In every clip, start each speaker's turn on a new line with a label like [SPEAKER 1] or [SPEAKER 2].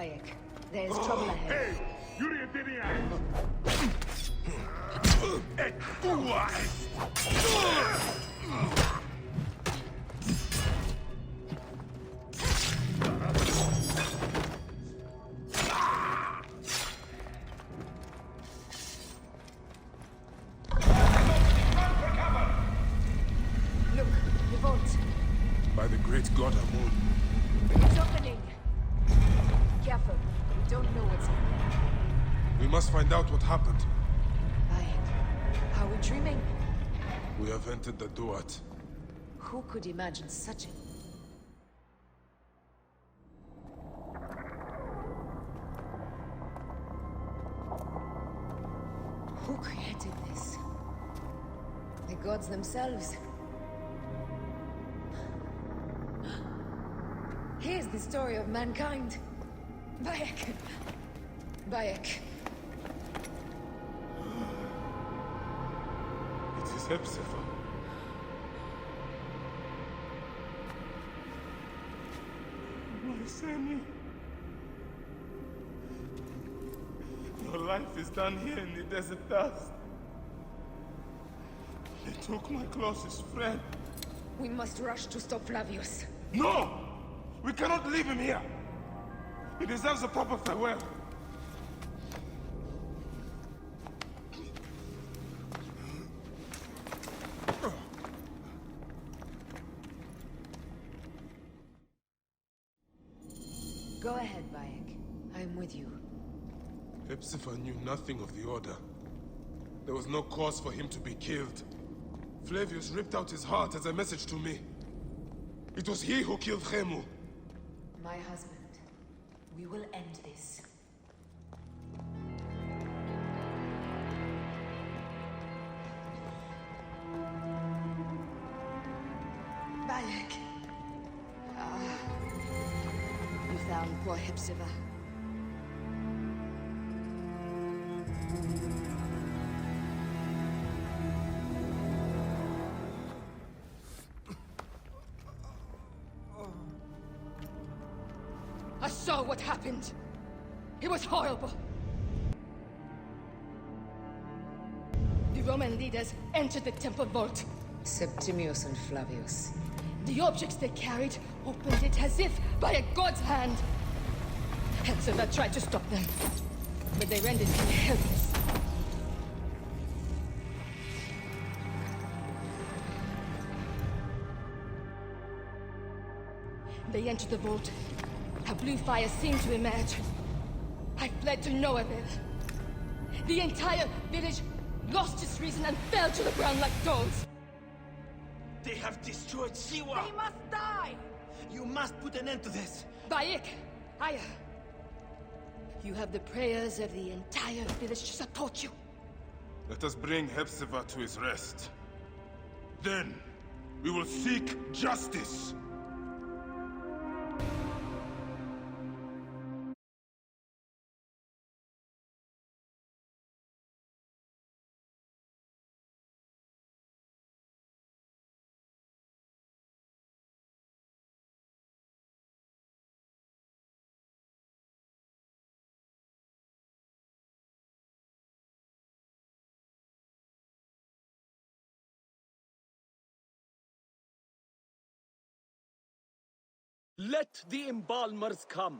[SPEAKER 1] Bayek. There's trouble ahead.
[SPEAKER 2] Hey! Yuri Dinian! Et tua!
[SPEAKER 1] Look, the vault.
[SPEAKER 2] By the great god Amun.
[SPEAKER 1] It's opening. Careful. We don't know what's in there.
[SPEAKER 2] We must find out what happened.
[SPEAKER 1] Bayek. Are we dreaming?
[SPEAKER 2] We have entered the Duat.
[SPEAKER 1] Who could imagine such a... Who created this? The gods themselves. Here's the story of mankind. Bayek. Bayek.
[SPEAKER 2] It is Hepzibah. My Semi. Your life is done here in the desert dust. They took my closest friend.
[SPEAKER 1] We must rush to stop Flavius.
[SPEAKER 2] No! We cannot leave him here! He deserves a proper farewell.
[SPEAKER 1] Go ahead, Bayek. I'm with you.
[SPEAKER 2] Hepzibah knew nothing of the Order. There was no cause for him to be killed. Flavius ripped out his heart as a message to me. It was he who killed Khemu.
[SPEAKER 1] My husband. We will end this. Bayek. You found poor Hepzibah. I saw what happened. It was horrible. The Roman leaders entered the temple vault. Septimius and Flavius. The objects they carried opened it as if by a god's hand. Hepzibah tried to stop them, but they rendered him helpless. They entered the vault. A blue fire seemed to emerge. I fled to no avail. The entire village lost its reason and fell to the ground like dogs.
[SPEAKER 3] They have destroyed Siwa!
[SPEAKER 1] They must die!
[SPEAKER 3] You must put an end to this!
[SPEAKER 1] Bayek, Aya. You have the prayers of the entire village to support you.
[SPEAKER 2] Let us bring Hepzibah to his rest. Then, we will seek justice!
[SPEAKER 3] Let the embalmers come.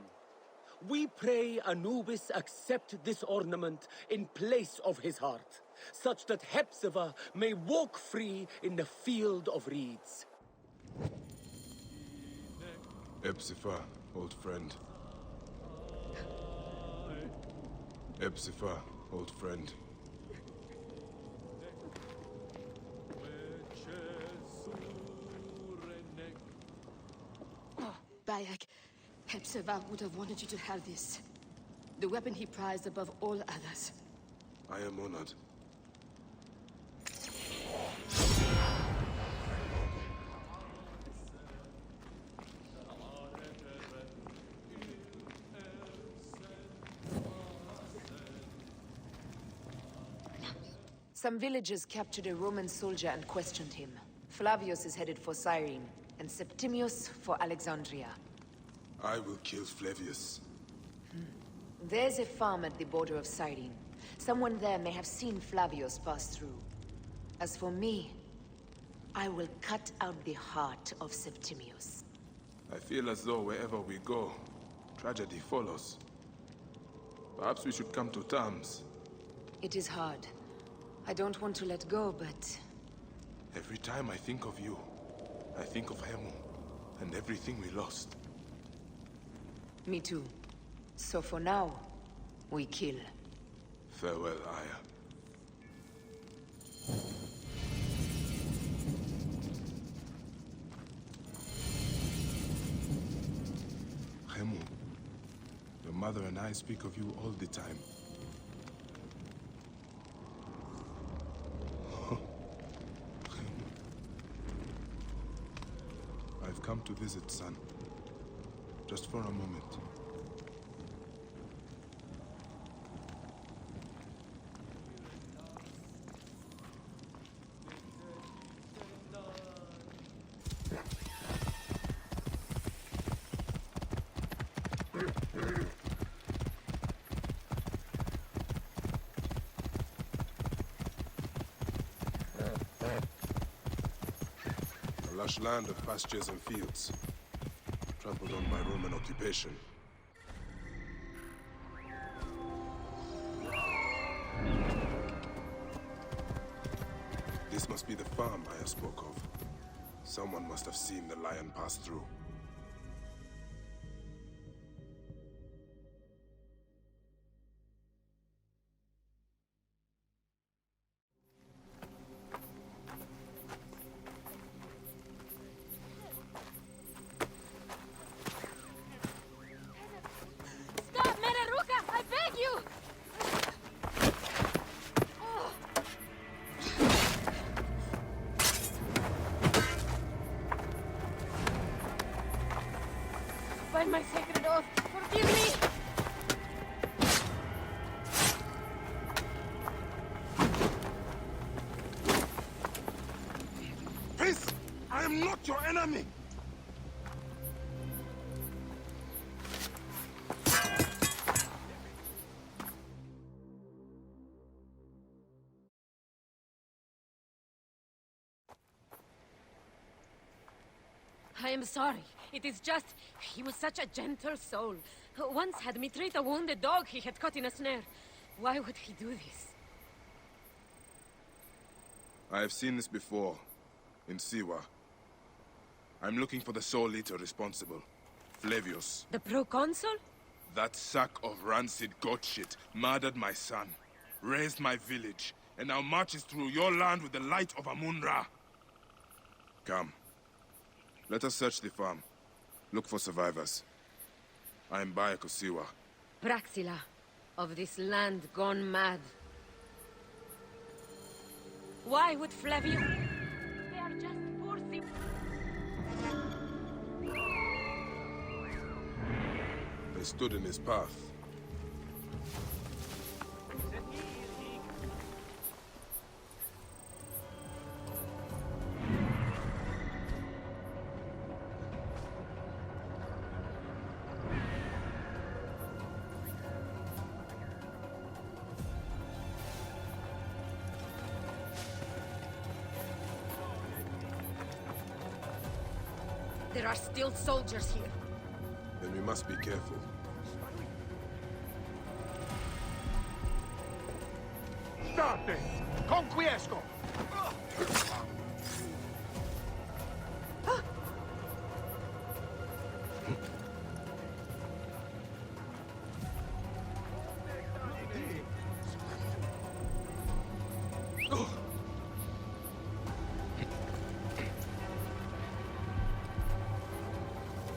[SPEAKER 3] We pray Anubis accept this ornament in place of his heart, such that Hepzibah may walk free in the field of reeds.
[SPEAKER 2] Hepzibah, old friend. Hepzibah, old friend.
[SPEAKER 1] Bayek, Hepzibah would have wanted you to have this. The weapon he prized above all others.
[SPEAKER 2] I am honored.
[SPEAKER 1] Some villagers captured a Roman soldier and questioned him. Flavius is headed for Cyrene, and Septimius for Alexandria.
[SPEAKER 2] I will kill Flavius.
[SPEAKER 4] There's a farm at the border of Cyrene. Someone there may have seen Flavius pass through. As for me, I will cut out the heart of Septimius.
[SPEAKER 2] I feel as though wherever we go, tragedy follows. Perhaps we should come to terms.
[SPEAKER 4] It is hard. I don't want to let go, but...
[SPEAKER 2] Every time I think of you, I think of Khemu, and everything we lost.
[SPEAKER 4] Me too. So for now, we kill.
[SPEAKER 2] Farewell, Aya. Khemu, your mother and I speak of you all the time. Khemu. I've come to visit, son. Just for a moment. A lush land of pastures and fields, trampled on by Roman occupation. This must be the farm I spoke of. Someone must have seen the lion pass through.
[SPEAKER 1] Stop, Meneruka! I beg you! By my sacred oath, forgive me!
[SPEAKER 2] Peace! I am not your enemy!
[SPEAKER 1] I am sorry. It is just... he was such a gentle soul. Once had me treat a wounded dog he had caught in a snare. Why would he do this?
[SPEAKER 2] I have seen this before, in Siwa. I'm looking for the sole leader responsible, Flavius.
[SPEAKER 1] The proconsul?
[SPEAKER 2] That sack of rancid goat shit murdered my son, raised my village, and now marches through your land with the light of Amun-Ra. Come. Let us search the farm. Look for survivors. I am Baya Kosiwa.
[SPEAKER 1] Praxila, of this land gone mad. Why would Flavius... They are just poor thieves.
[SPEAKER 2] They stood in his path.
[SPEAKER 1] There are still soldiers here.
[SPEAKER 2] Then we must be careful.
[SPEAKER 5] State! Conquiesco!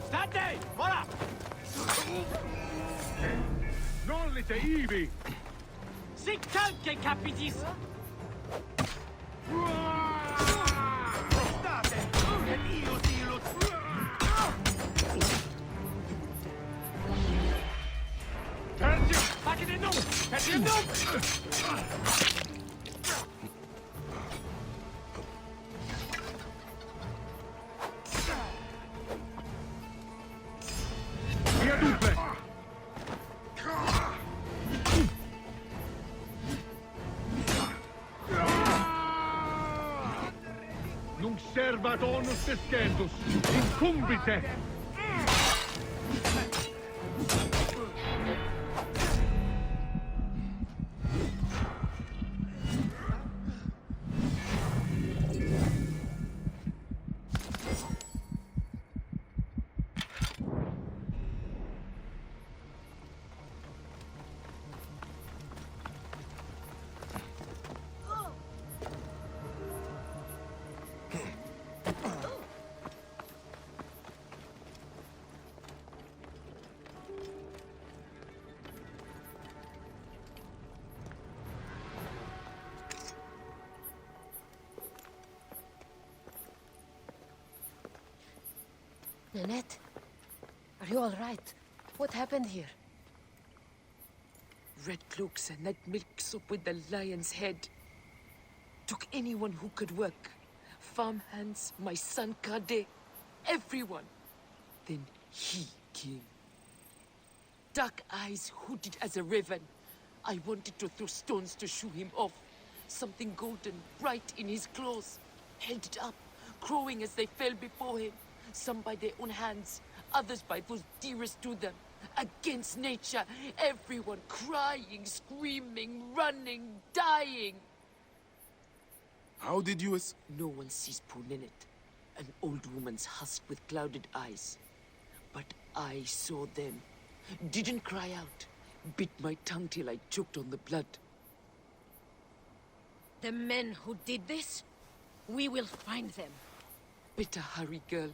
[SPEAKER 5] State! Voilà! Non lite ivi!
[SPEAKER 3] Sic calce, capitis!
[SPEAKER 5] State! Et io dilus!
[SPEAKER 3] Tertium! Facete num! Tertium num!
[SPEAKER 5] Via duple! Servat onus descendus, incumbite!
[SPEAKER 1] Nanette, are you all right? What happened here?
[SPEAKER 4] Red cloaks and that milk soup with the lion's head. Took anyone who could work. Farmhands, my son Kade, everyone. Then he came. Dark eyes hooded as a raven. I wanted to throw stones to shoo him off. Something golden, bright in his claws. Held it up, crowing as they fell before him. Some by their own hands, others by those dearest to them. Against nature, everyone crying, screaming, running, dying.
[SPEAKER 2] How did you
[SPEAKER 4] No one sees poor Ninette, an old woman's husk with clouded eyes. But I saw them. Didn't cry out. Bit my tongue till I choked on the blood.
[SPEAKER 1] The men who did this? We will find them.
[SPEAKER 4] Better hurry, girl.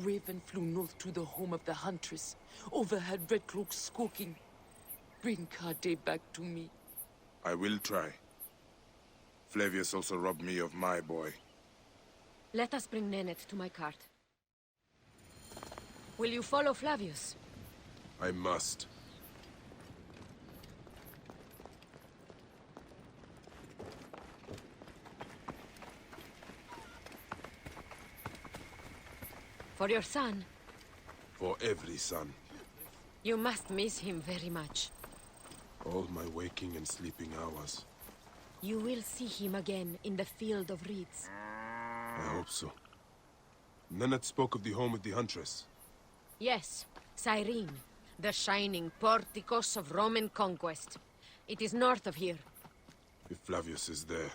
[SPEAKER 4] Raven flew north to the home of the Huntress. Overheard Red Cloaks squawking. Bring Kade back to me.
[SPEAKER 2] I will try. Flavius also robbed me of my boy.
[SPEAKER 1] Let us bring Nanette to my cart. Will you follow Flavius?
[SPEAKER 2] I must.
[SPEAKER 1] For your son,
[SPEAKER 2] For every son.
[SPEAKER 1] you must miss him very much.
[SPEAKER 2] All my waking and sleeping hours.
[SPEAKER 1] You will see him again in the Field of Reeds.
[SPEAKER 2] I hope so. Nanette spoke of the home of the Huntress.
[SPEAKER 1] Yes, Cyrene, the shining porticos of Roman conquest. It is north of here.
[SPEAKER 2] If Flavius is there,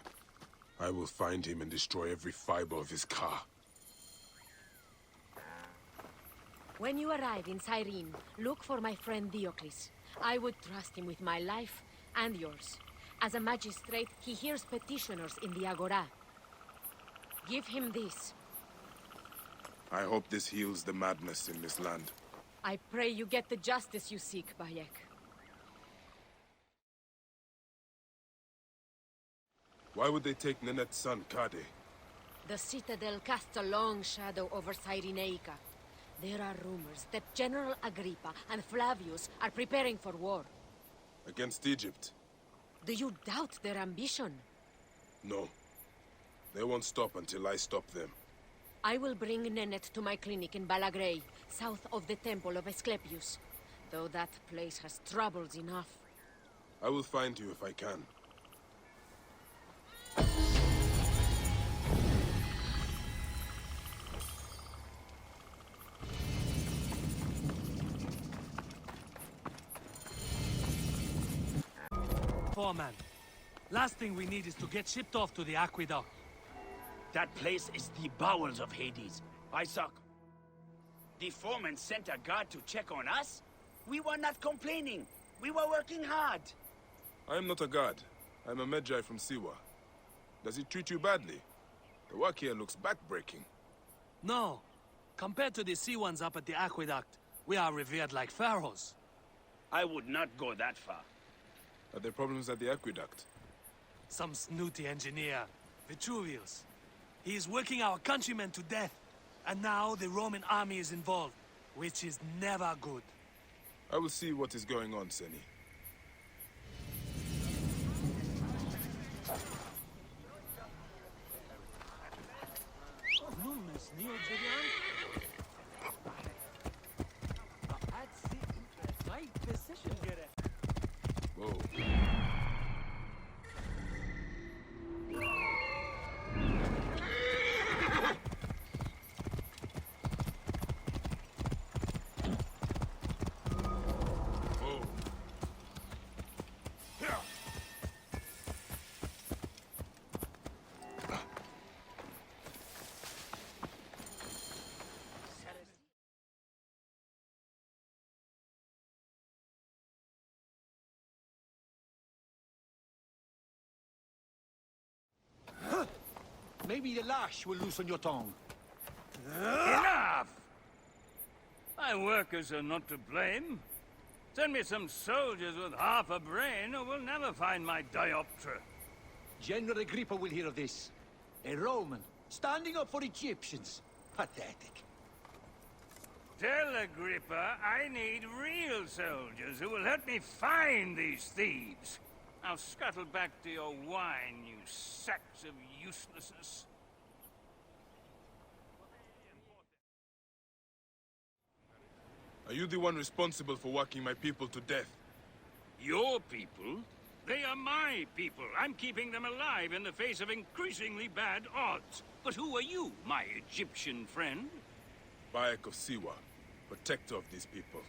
[SPEAKER 2] I will find him and destroy every fiber of his car.
[SPEAKER 1] When you arrive in Cyrene, look for my friend Diocles. I would trust him with my life and yours. As a magistrate, he hears petitioners in the Agora. Give him this.
[SPEAKER 2] I hope this heals the madness in this land.
[SPEAKER 1] I pray you get the justice you seek, Bayek.
[SPEAKER 2] Why would they take Nanette's son, Kade?
[SPEAKER 1] The Citadel casts a long shadow over Cyrenaica. There are rumors that General Agrippa and Flavius are preparing for war.
[SPEAKER 2] Against Egypt?
[SPEAKER 1] Do you doubt their ambition?
[SPEAKER 2] No. They won't stop until I stop them.
[SPEAKER 1] I will bring Nanette to my clinic in Balagrey, south of the Temple of Asclepius. Though that place has troubles enough.
[SPEAKER 2] I will find you if I can.
[SPEAKER 6] Foreman, last thing we need is to get shipped off to the aqueduct.
[SPEAKER 7] That place is the bowels of Hades. Isaac, the foreman sent a guard to check on us? We were not complaining. We were working hard.
[SPEAKER 2] I am not a god. I'm a Medjay from Siwa. Does he treat you badly? The work here looks backbreaking.
[SPEAKER 6] No. Compared to the sea ones up at the aqueduct, we are revered like pharaohs.
[SPEAKER 7] I would not go that far.
[SPEAKER 2] Are there problems at the aqueduct?
[SPEAKER 6] Some snooty engineer, Vitruvius. He is working our countrymen to death. And now the Roman army is involved, which is never good.
[SPEAKER 2] I will see what is going on, Seni. Whoa.
[SPEAKER 8] Maybe the lash will loosen your tongue.
[SPEAKER 7] Enough! My workers are not to blame. Send me some soldiers with half a brain who will never find my dioptra.
[SPEAKER 8] General Agrippa will hear of this. A Roman, standing up for Egyptians. Pathetic.
[SPEAKER 7] Tell Agrippa I need real soldiers who will help me find these thieves. Now scuttle back to your wine, you sacks of uselessness.
[SPEAKER 2] Are you the one responsible for working my people to death?
[SPEAKER 7] Your people? They are my people. I'm keeping them alive in the face of increasingly bad odds. But who are you, my Egyptian friend?
[SPEAKER 2] Bayek of Siwa, protector of these people.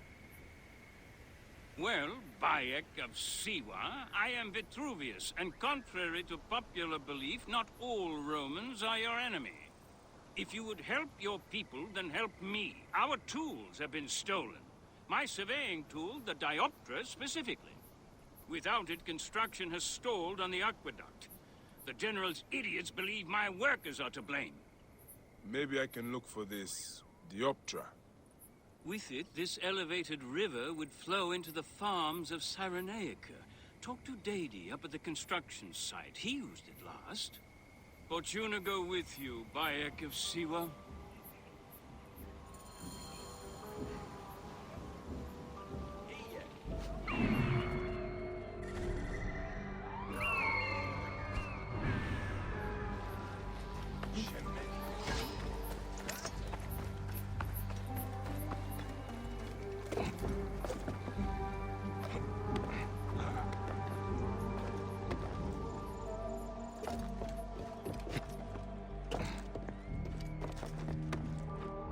[SPEAKER 7] Well, Bayek of Siwa, I am Vitruvius, and contrary to popular belief, not all Romans are your enemy. If you would help your people, then help me. Our tools have been stolen. My surveying tool, the dioptra, specifically. Without it, construction has stalled on the aqueduct. The General's idiots believe my workers are to blame.
[SPEAKER 2] Maybe I can look for this dioptra.
[SPEAKER 7] With it, this elevated river would flow into the farms of Cyrenaica. Talk to Dadi up at the construction site. He used it last. Fortuna go with you, Bayek of Siwa.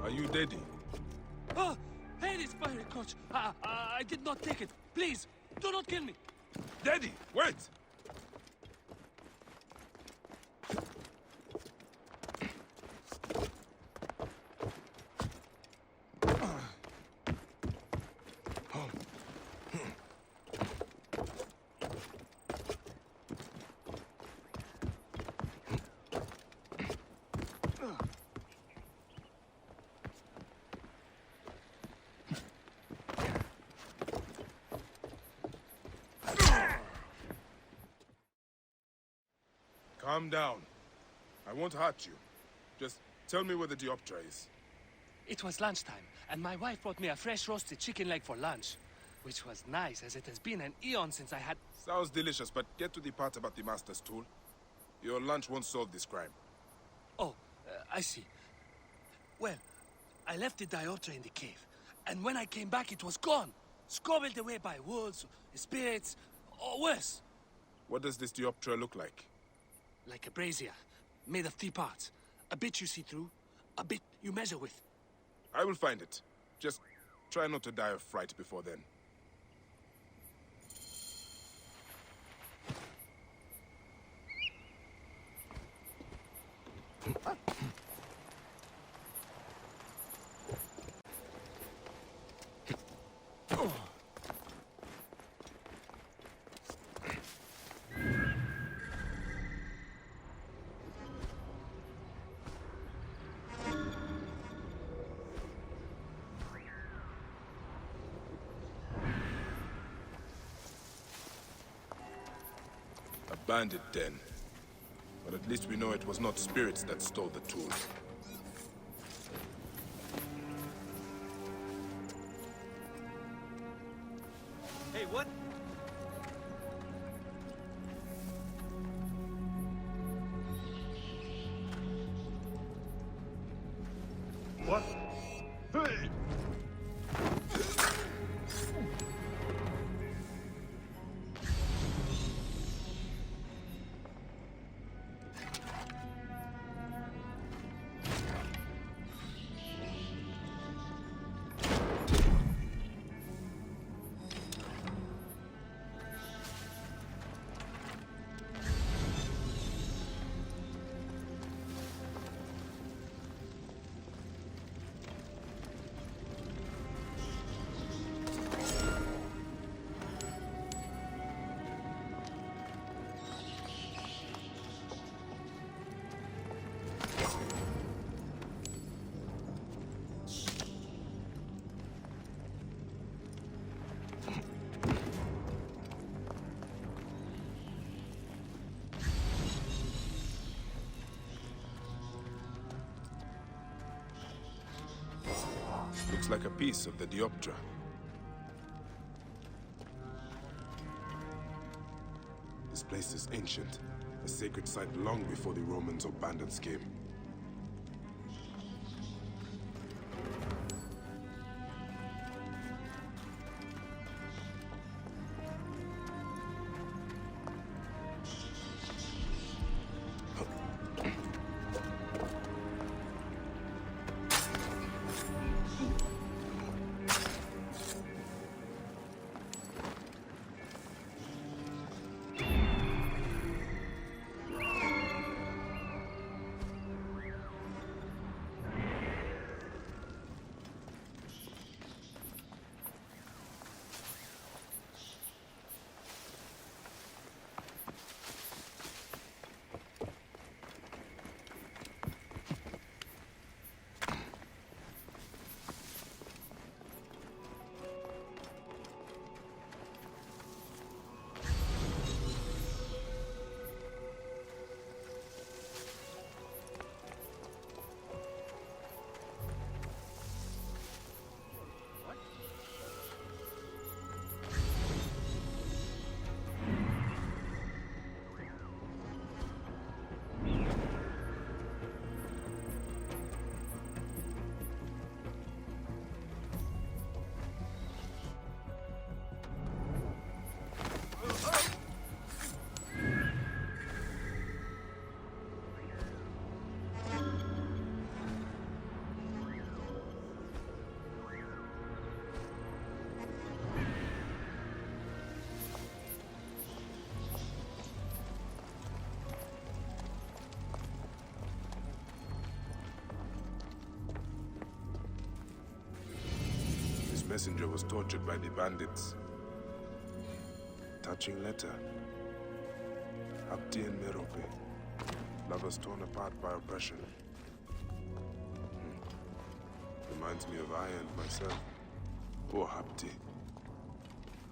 [SPEAKER 2] Are you Dadi?
[SPEAKER 6] Oh, hey, this pirate coach. I did not take it. Please, do not kill me.
[SPEAKER 2] Dadi, wait! Calm down. I won't hurt you. Just tell me where the dioptra is.
[SPEAKER 6] It was lunchtime, and my wife brought me a fresh roasted chicken leg for lunch. Which was nice, as it has been an eon since I had...
[SPEAKER 2] Sounds delicious, but get to the part about the Master's tool. Your lunch won't solve this crime.
[SPEAKER 6] Oh, I see. Well, I left the dioptra in the cave, and when I came back it was gone. Scobbled away by wolves, spirits, or worse.
[SPEAKER 2] What does this dioptra look like?
[SPEAKER 6] Like a brazier, made of 3 parts. A bit you see through, a bit you measure with.
[SPEAKER 2] I will find it. Just try not to die of fright before then. A bandit den. But at least we know it was not spirits that stole the tool.
[SPEAKER 8] Hey, what?
[SPEAKER 5] What? Hey!
[SPEAKER 2] Looks like a piece of the Dioptra. This place is ancient. A sacred site long before the Romans or bandits came. Messenger was tortured by the bandits. Touching letter. Hapti and Merope. Lovers torn apart by oppression. Reminds me of I and myself. Poor Hapti.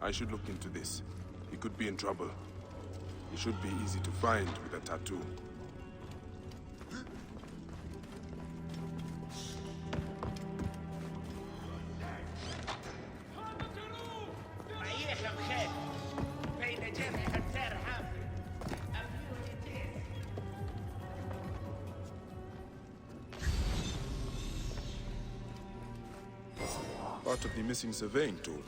[SPEAKER 2] I should look into this. He could be in trouble. He should be easy to find with a tattoo. Part of the missing surveying tool.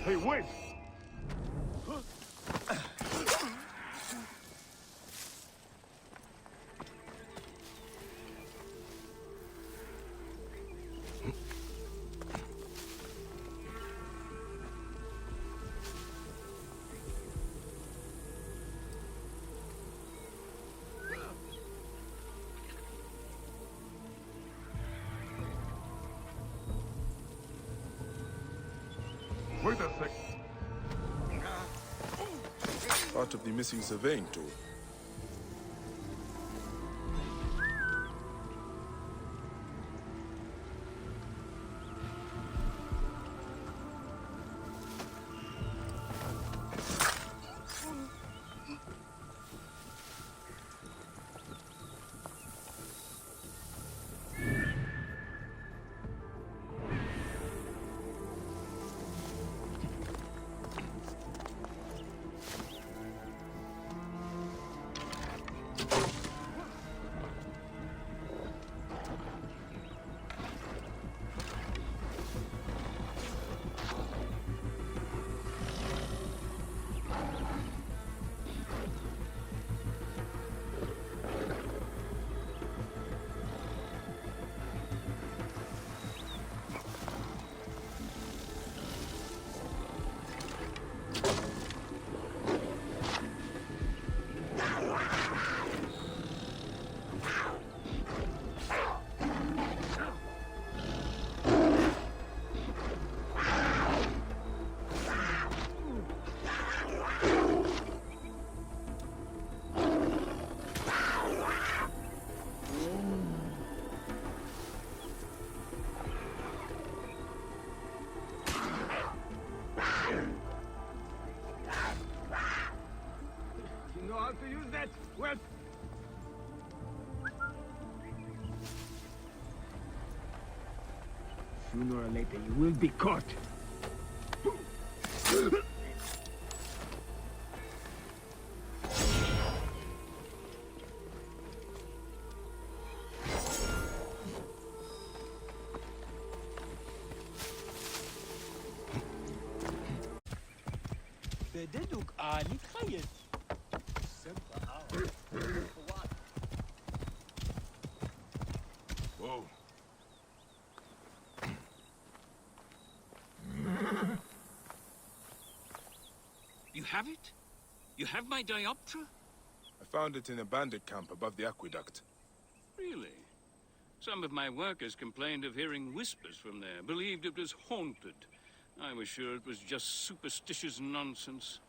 [SPEAKER 5] Hey, wait! Wait a sec.
[SPEAKER 2] Part of the missing surveying tool.
[SPEAKER 5] Well, sooner or later you will be caught.
[SPEAKER 6] بدلوك آلي خيط.
[SPEAKER 2] Whoa.
[SPEAKER 7] You have it? You have my dioptra?
[SPEAKER 2] I found it in a bandit camp above the aqueduct.
[SPEAKER 7] Really? Some of my workers complained of hearing whispers from there, believed it was haunted. I was sure it was just superstitious nonsense.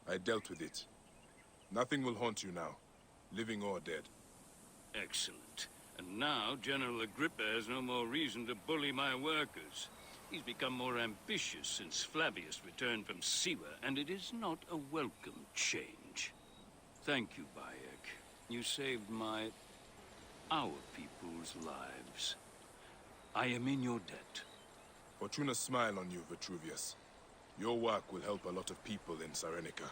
[SPEAKER 2] I dealt with it. Nothing will haunt you now, living or dead.
[SPEAKER 7] Excellent. And now General Agrippa has no more reason to bully my workers. He's become more ambitious since Flavius returned from Siwa, and it is not a welcome change. Thank you, Bayek. You saved our people's lives. I am in your debt.
[SPEAKER 2] Fortuna smile on you, Vitruvius. Your work will help a lot of people in Sarenica.